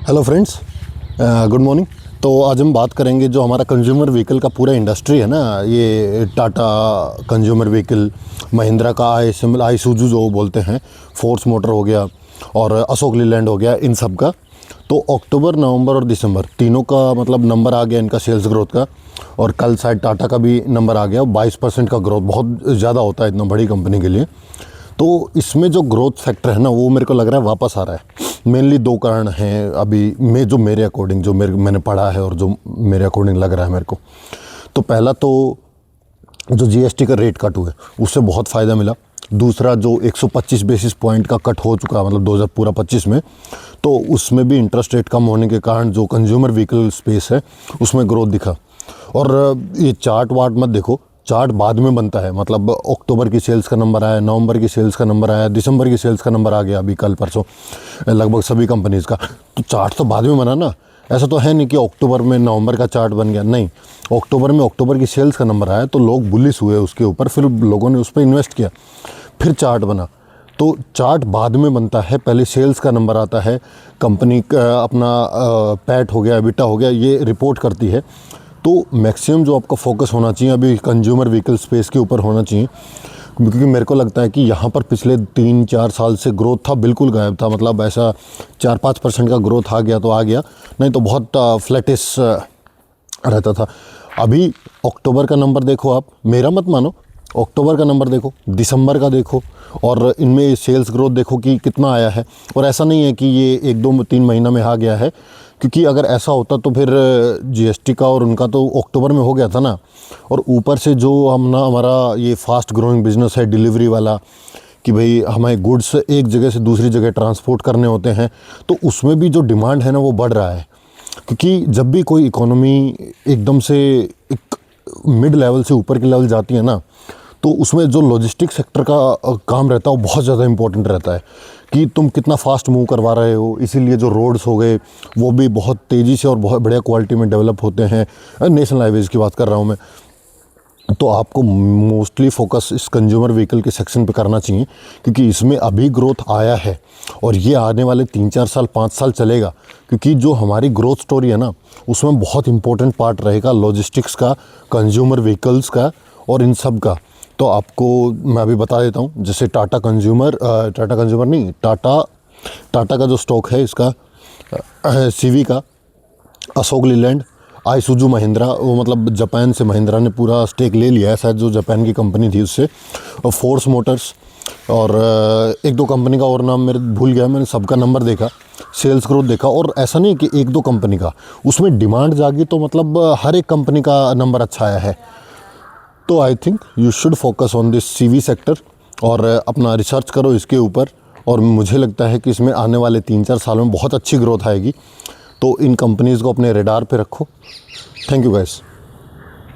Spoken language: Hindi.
Hello friends, good morning. तो आज हम बात करेंगे जो हमारा कंज्यूमर व्हीकल का पूरा इंडस्ट्री है ना, ये टाटा कंज्यूमर व्हीकल, महिंद्रा का आईसुजू जो बोलते हैं, फोर्स मोटर हो गया और अशोक लीलैंड हो गया, इन सब का। तो अक्टूबर, नवंबर और दिसंबर तीनों का मतलब नंबर आ गया इनका सेल्स ग्रोथ का। और कल शायद टाटा का भी नंबर आ गया। 22% का ग्रोथ बहुत ज़्यादा होता है इतना बड़ी कंपनी के लिए। तो इसमें जो ग्रोथ फैक्टर है ना, वो मेरे को लग रहा है वापस आ रहा है। मेनली दो कारण हैं अभी मेरे अकॉर्डिंग, जो मैंने पढ़ा है और जो मेरे अकॉर्डिंग लग रहा है मेरे को। तो पहला तो जो जीएसटी का रेट कट हुआ है उससे बहुत फ़ायदा मिला। दूसरा जो 125 बेसिस पॉइंट का कट हो चुका है मतलब 2025 में, तो उसमें भी इंटरेस्ट रेट कम होने के कारण जो कंज्यूमर व्हीकल स्पेस है उसमें ग्रोथ दिखा। और ये चार्ट वार्ट मत देखो, चार्ट बाद में बनता है। मतलब अक्टूबर की सेल्स का नंबर आया, नवंबर की सेल्स का नंबर आया, दिसंबर की सेल्स का नंबर आ गया अभी कल परसों लगभग सभी कंपनीज़ का। तो चार्ट तो बाद में बना ना, ऐसा तो है नहीं कि अक्टूबर में नवंबर का चार्ट बन गया, नहीं। अक्टूबर में अक्टूबर की सेल्स का नंबर आया तो लोग बुलिश हुए उसके ऊपर, फिर लोगों ने उस पर इन्वेस्ट किया, फिर चार्ट बना। तो चार्ट बाद में बनता है, पहले सेल्स का नंबर आता है, कंपनी का अपना पैट हो गया, एबिटा हो गया, ये रिपोर्ट करती है। तो मैक्सिमम जो आपका फोकस होना चाहिए अभी कंज्यूमर व्हीकल स्पेस के ऊपर होना चाहिए, क्योंकि मेरे को लगता है कि यहाँ पर पिछले 3-4 साल से ग्रोथ था बिल्कुल गायब था। मतलब ऐसा 4-5% का ग्रोथ आ गया तो आ गया, नहीं तो बहुत फ्लैटिश रहता था। अभी अक्टूबर का नंबर देखो आप, मेरा मत मानो, अक्टूबर का नंबर देखो, दिसंबर का देखो, और इनमें सेल्स ग्रोथ देखो कि कितना आया है। और ऐसा नहीं है कि ये 1-2-3 महीना में आ गया है, क्योंकि अगर ऐसा होता तो फिर जीएसटी का और उनका तो अक्टूबर में हो गया था ना। और ऊपर से जो हमारा ये फास्ट ग्रोइंग बिजनेस है डिलीवरी वाला, कि भाई हमें गुड्स एक जगह से दूसरी जगह ट्रांसपोर्ट करने होते हैं, तो उसमें भी जो डिमांड है ना वो बढ़ रहा है। क्योंकि जब भी कोई इकोनॉमी एकदम से एक मिड लेवल से ऊपर के लेवल जाती है ना, तो उसमें जो लॉजिस्टिक सेक्टर का काम रहता है वो बहुत ज़्यादा इंपॉर्टेंट रहता है कि तुम कितना फास्ट मूव करवा रहे हो। इसीलिए जो रोड्स हो गए वो भी बहुत तेज़ी से और बहुत बढ़िया क्वालिटी में डेवलप होते हैं। नेशनल हाईवेज़ की बात कर रहा हूँ मैं। तो आपको मोस्टली फोकस इस कंज्यूमर व्हीकल के सेक्शन पे करना चाहिए, क्योंकि इसमें अभी ग्रोथ आया है और ये आने वाले 3-4 साल 5 साल चलेगा। क्योंकि जो हमारी ग्रोथ स्टोरी है ना, उसमें बहुत इंपॉर्टेंट पार्ट रहेगा लॉजिस्टिक्स का, कंज्यूमर व्हीकल्स का और इन सब का। तो आपको मैं अभी बता देता हूँ, जैसे टाटा कंज्यूमर नहीं, टाटा का जो स्टॉक है इसका, सीवी का, अशोक लीलैंड, आईसुजू महिंद्रा, वो मतलब जापान से महिंद्रा ने पूरा स्टेक ले लिया है शायद, जो जापान की कंपनी थी उससे, और फोर्स मोटर्स, और एक दो कंपनी का और नाम मेरे भूल गया। मैंने सबका नंबर देखा, सेल्स ग्रोथ देखा, और ऐसा नहीं कि एक दो कंपनी का, उसमें डिमांड जागी तो मतलब हर एक कंपनी का नंबर अच्छा आया है। तो I think you should focus on this CV sector और अपना रिसर्च करो इसके ऊपर। और मुझे लगता है कि इसमें आने वाले 3-4 सालों में बहुत अच्छी ग्रोथ आएगी। तो इन कंपनीज़ को अपने रेडार पे रखो। Thank you guys.